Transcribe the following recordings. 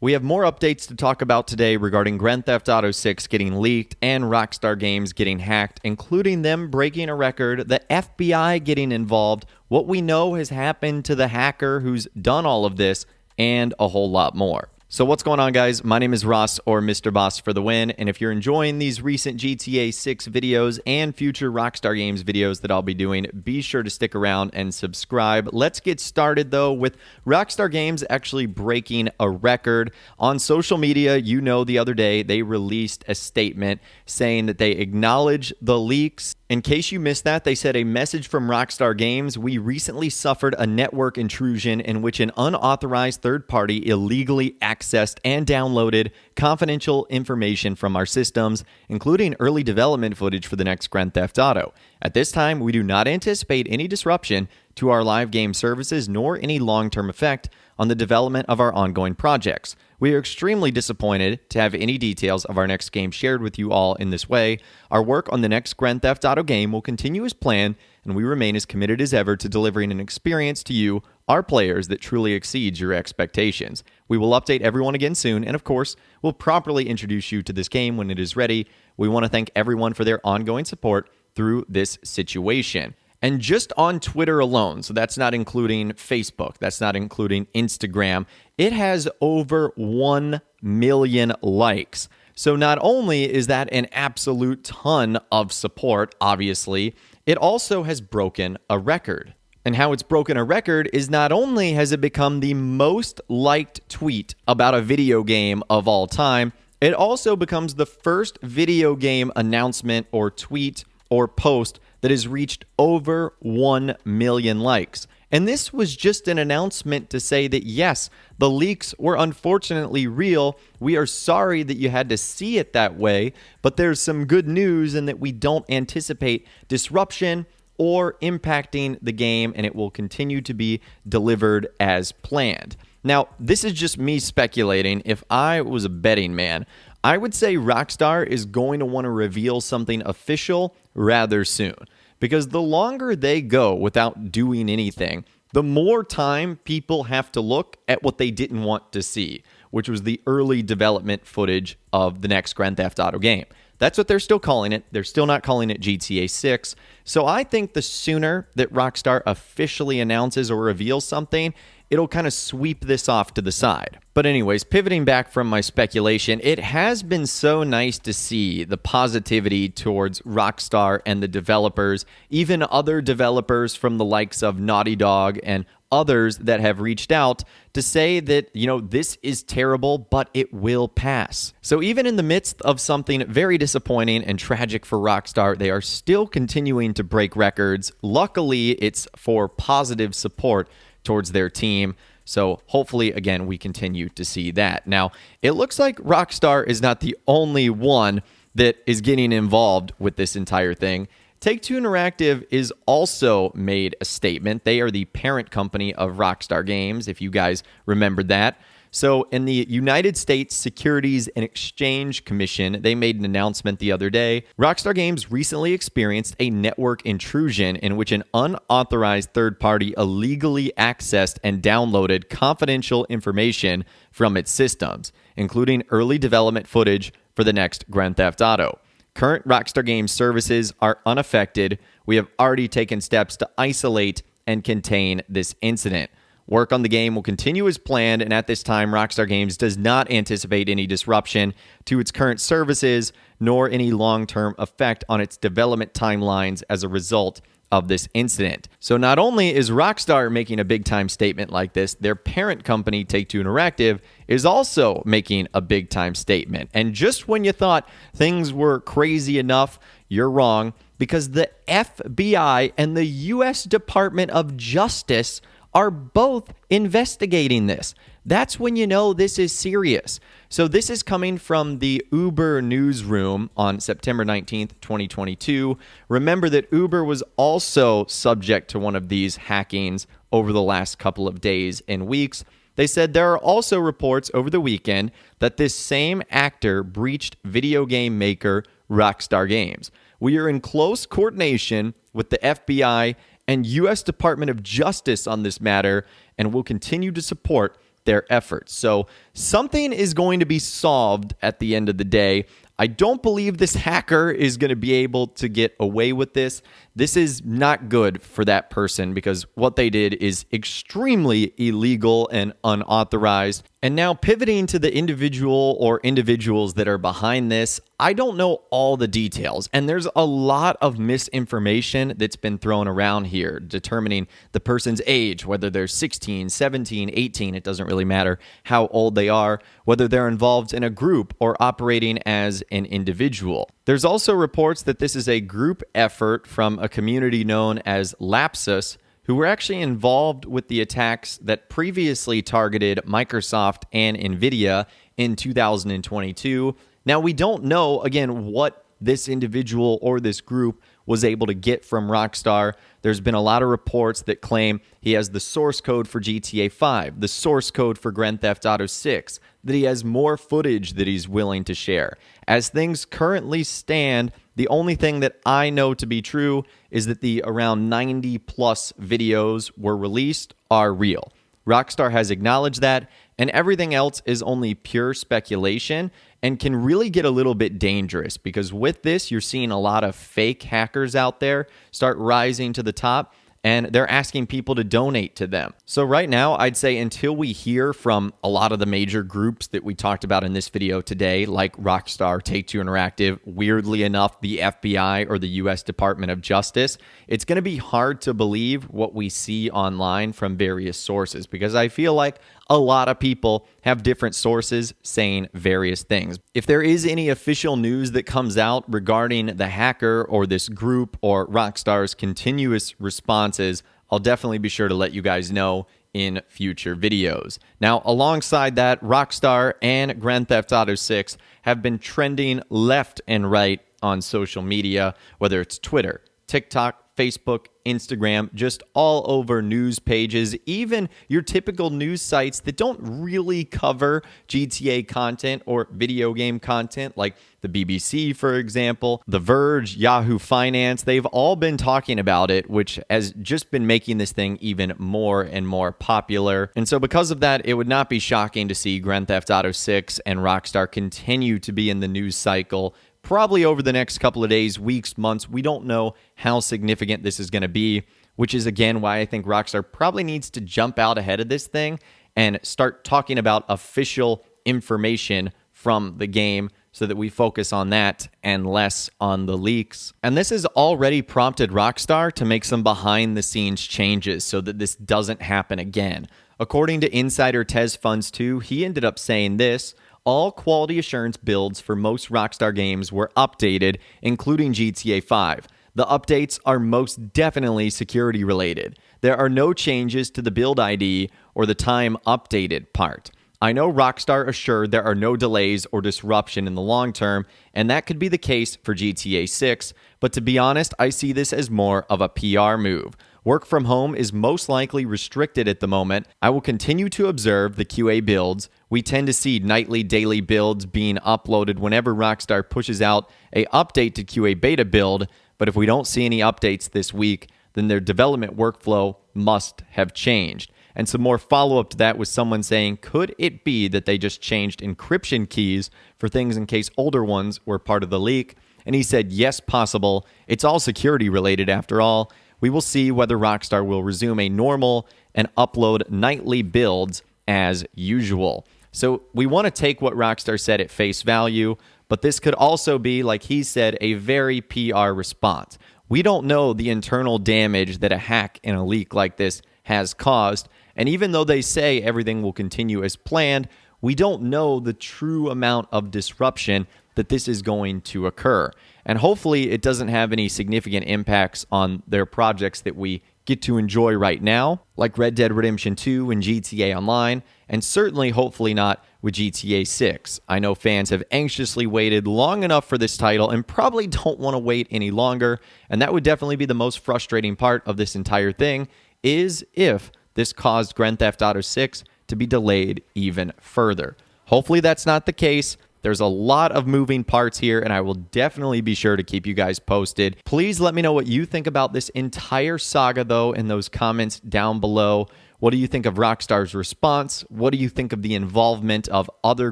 We have more updates to talk about today regarding Grand Theft Auto 6 getting leaked and Rockstar Games getting hacked, including them breaking a record, the FBI getting involved, what we know has happened to the hacker who's done all of this, and a whole lot more. So what's going on, guys? My name is Ross, or Mr. Boss for the win, and if you're enjoying these recent GTA 6 videos and future Rockstar Games videos that I'll be doing, be sure to stick around and subscribe. Let's get started, though, with Rockstar Games actually breaking a record. On social media, you know, the other day, they released a statement saying that they acknowledge the leaks. In case you missed that, they said a message from Rockstar Games: we recently suffered a network intrusion in which an unauthorized third party illegally accessed and downloaded confidential information from our systems, including early development footage for the next Grand Theft Auto. At this time, we do not anticipate any disruption to our live game services nor any long-term effect on the development of our ongoing projects. We are extremely disappointed to have any details of our next game shared with you all in this way. Our work on the next Grand Theft Auto game will continue as planned, and we remain as committed as ever to delivering an experience to you, our players, that truly exceeds your expectations. We will update everyone again soon, and of course, we'll properly introduce you to this game when it is ready. We want to thank everyone for their ongoing support through this situation. And just on Twitter alone, so that's not including Facebook, that's not including Instagram, it has over 1 million likes. So not only is that an absolute ton of support, obviously, it also has broken a record. And how it's broken a record is not only has it become the most liked tweet about a video game of all time, it also becomes the first video game announcement or tweet or post that has reached over 1 million likes. And this was just an announcement to say that, yes, the leaks were unfortunately real. We are sorry that you had to see it that way, but there's some good news in that we don't anticipate disruption or impacting the game, and it will continue to be delivered as planned. Now, this is just me speculating. If I was a betting man, I would say Rockstar is going to want to reveal something official rather soon, because the longer they go without doing anything, the more time people have to look at what they didn't want to see, which was the early development footage of the next Grand Theft Auto game. That's what they're still calling it. They're still not calling it GTA 6. So I think the sooner that Rockstar officially announces or reveals something, it'll kind of sweep this off to the side. But anyways, pivoting back from my speculation, it has been so nice to see the positivity towards Rockstar and the developers, even other developers from the likes of Naughty Dog and others that have reached out to say that, you know, this is terrible, but it will pass. So even in the midst of something very disappointing and tragic for Rockstar, they are still continuing to break records. Luckily, it's for positive support towards their team. So hopefully, again, we continue to see that. Now, it looks like Rockstar is not the only one that is getting involved with this entire thing. Take-Two Interactive is also made a statement. They are the parent company of Rockstar Games, if you guys remembered that. So in the United States Securities and Exchange Commission, they made an announcement the other day. Rockstar Games recently experienced a network intrusion in which an unauthorized third party illegally accessed and downloaded confidential information from its systems, including early development footage for the next Grand Theft Auto. Current Rockstar Games services are unaffected. We have already taken steps to isolate and contain this incident. Work on the game will continue as planned, and at this time, Rockstar Games does not anticipate any disruption to its current services, nor any long-term effect on its development timelines as a result of this incident. So not only is Rockstar making a big-time statement like this, their parent company, Take-Two Interactive, is also making a big-time statement. And just when you thought things were crazy enough, you're wrong, because the FBI and the U.S. Department of Justice are both investigating this. That's when you know this is serious. So this is coming from the Uber newsroom on September 19th, 2022. Remember that Uber was also subject to one of these hackings over the last couple of days and weeks. They said there are also reports over the weekend that this same actor breached video game maker Rockstar Games. We are in close coordination with the FBI and U.S. Department of Justice on this matter, and will continue to support their efforts. So something is going to be solved at the end of the day. I don't believe this hacker is going to be able to get away with this. This is not good for that person because what they did is extremely illegal and unauthorized. And now pivoting to the individual or individuals that are behind this, I don't know all the details. And there's a lot of misinformation that's been thrown around here, determining the person's age, whether they're 16, 17, 18, it doesn't really matter how old they are, whether they're involved in a group or operating as an individual. There's also reports that this is a group effort from a community known as Lapsus, who were actually involved with the attacks that previously targeted Microsoft and Nvidia in 2022. Now, we don't know, again, what this individual or this group was able to get from Rockstar. There's been a lot of reports that claim he has the source code for GTA 5, the source code for Grand Theft Auto 6, that he has more footage that he's willing to share. As things currently stand, the only thing that I know to be true is that the around 90 plus videos were released are real. Rockstar has acknowledged that, and everything else is only pure speculation and can really get a little bit dangerous because with this, you're seeing a lot of fake hackers out there start rising to the top, and they're asking people to donate to them. So right now, I'd say until we hear from a lot of the major groups that we talked about in this video today, like Rockstar, Take-Two Interactive, weirdly enough, the FBI or the US Department of Justice, it's going to be hard to believe what we see online from various sources because I feel like a lot of people have different sources saying various things. If there is any official news that comes out regarding the hacker or this group or Rockstar's continuous responses, I'll definitely be sure to let you guys know in future videos. Now, alongside that, Rockstar and Grand Theft Auto 6 have been trending left and right on social media, whether it's Twitter, TikTok, Facebook, Instagram, just all over news pages, even your typical news sites that don't really cover GTA content or video game content, like the BBC, for example, The Verge, Yahoo Finance. They've all been talking about it, which has just been making this thing even more and more popular. And so because of that, it would not be shocking to see Grand Theft Auto 6 and Rockstar continue to be in the news cycle probably over the next couple of days, weeks, months. We don't know how significant this is going to be, which is, again, why I think Rockstar probably needs to jump out ahead of this thing and start talking about official information from the game so that we focus on that and less on the leaks. And this has already prompted Rockstar to make some behind-the-scenes changes so that this doesn't happen again. According to insider Tez Funds 2, he ended up saying this: all quality assurance builds for most Rockstar games were updated, including GTA 5. The updates are most definitely security related. There are no changes to the build ID or the time updated part. I know Rockstar assured there are no delays or disruption in the long term, and that could be the case for GTA 6, but to be honest, I see this as more of a PR move. Work from home is most likely restricted at the moment. I will continue to observe the QA builds. We tend to see nightly, daily builds being uploaded whenever Rockstar pushes out a update to QA beta build, but if we don't see any updates this week, then their development workflow must have changed. And some more follow-up to that was someone saying, could it be that they just changed encryption keys for things in case older ones were part of the leak? And he said, yes, possible. It's all security related after all. We will see whether Rockstar will resume a normal and upload nightly builds as usual. So we want to take what Rockstar said at face value, but this could also be, like he said, a very PR response. We don't know the internal damage that a hack and a leak like this has caused, and even though they say everything will continue as planned, we don't know the true amount of disruption that this is going to occur. And hopefully it doesn't have any significant impacts on their projects that we get to enjoy right now, like Red Dead Redemption 2 and GTA Online, and certainly hopefully not with GTA 6. I know fans have anxiously waited long enough for this title and probably don't want to wait any longer, and that would definitely be the most frustrating part of this entire thing, is if this caused Grand Theft Auto 6 to be delayed even further. Hopefully that's not the case. There's a lot of moving parts here, and I will definitely be sure to keep you guys posted. Please let me know what you think about this entire saga, though, in those comments down below. What do you think of Rockstar's response? What do you think of the involvement of other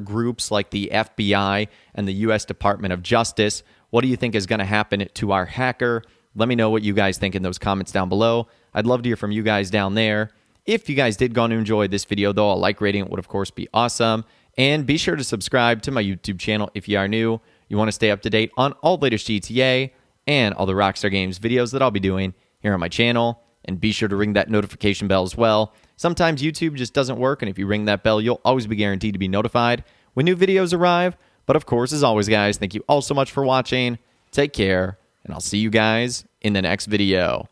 groups like the FBI and the U.S. Department of Justice? What do you think is going to happen to our hacker? Let me know what you guys think in those comments down below. I'd love to hear from you guys down there. If you guys did go and enjoy this video, though, a like rating would, of course, be awesome. And be sure to subscribe to my YouTube channel if you are new. You want to stay up to date on all the latest GTA and all the Rockstar Games videos that I'll be doing here on my channel. And be sure to ring that notification bell as well. Sometimes YouTube just doesn't work, and if you ring that bell, you'll always be guaranteed to be notified when new videos arrive. But of course, as always, guys, thank you all so much for watching. Take care, and I'll see you guys in the next video.